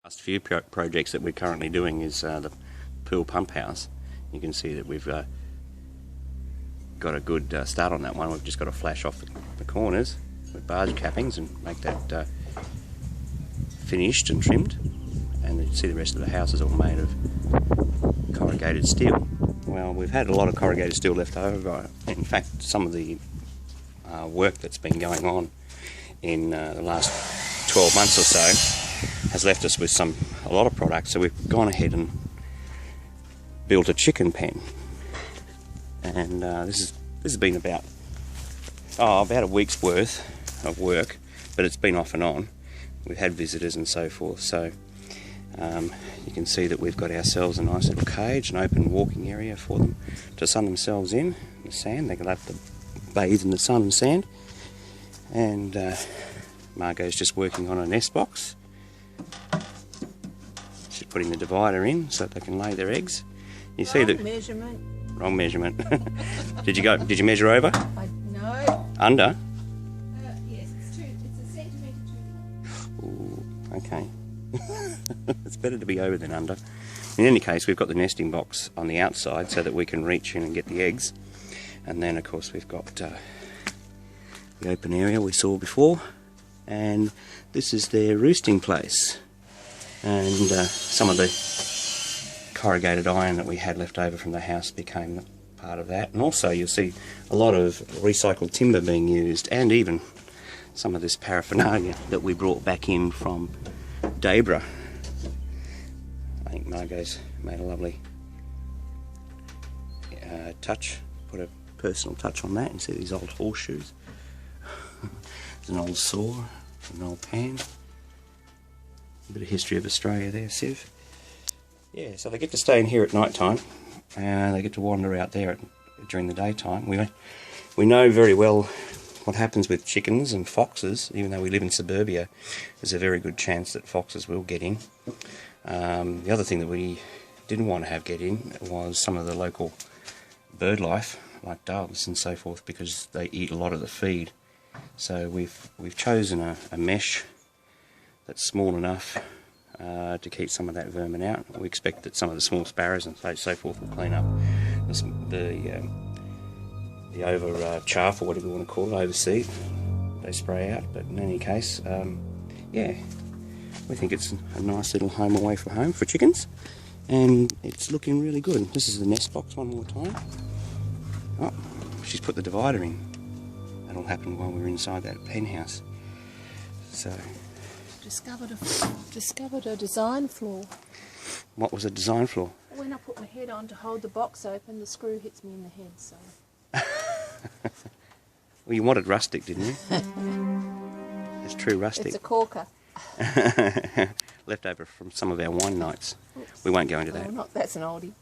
Last few projects that we're currently doing is the pool pump house. You can see that we've got a good start on that one. We've just got to flash off the corners with barge cappings and make that finished and trimmed. And you can see the rest of the house is all made of corrugated steel. Well, we've had a lot of corrugated steel left over. In fact, some of the work that's been going on in the last 12 months or so has left us with a lot of products, so we've gone ahead and built a chicken pen. And this has been about a week's worth of work, but it's been off and on. We've had visitors and so forth, so you can see that we've got ourselves a nice little cage, an open walking area for them to sun themselves in the sand. They can have to bathe in the sun and sand. And Margot's just working on a nest box. She's putting the divider in so that they can lay their eggs. You see that wrong measurement. Did you measure over? No. Under? Yes, it's a centimetre too long. Ooh, okay. It's better to be over than under. In any case, we've got the nesting box on the outside so that we can reach in and get the eggs. And then, of course, we've got the open area we saw before. And this is their roosting place. And some of the corrugated iron that we had left over from the house became part of that. And also you'll see a lot of recycled timber being used, and even some of this paraphernalia that we brought back in from Debra. I think Margot's made a lovely touch, put a personal touch on that. You see these old horseshoes. There's an old saw, an old pan. A bit of history of Australia there, Siv. Yeah, so they get to stay in here at night time, and they get to wander out there during the daytime. We know very well what happens with chickens and foxes. Even though we live in suburbia, there's a very good chance that foxes will get in. The other thing that we didn't want to have get in was some of the local bird life, like doves and so forth, because they eat a lot of the feed. So we've chosen a mesh that's small enough to keep some of that vermin out. We expect that some of the small sparrows and so forth will clean up the over chaff, or whatever you want to call it, overseed they spray out. But in any case, yeah, we think it's a nice little home away from home for chickens, and it's looking really good. This is the nest box one more time. Oh, she's put the divider in. That'll happen while we're inside that pen house. So Discovered a design flaw. what was a design flaw? When I put my head on to hold the box open, the screw hits me in the head. So. Well, you wanted rustic, didn't you? It's true rustic. It's a corker. Left over from some of our wine nights. Oops. We won't go into that. Oh, that's an oldie.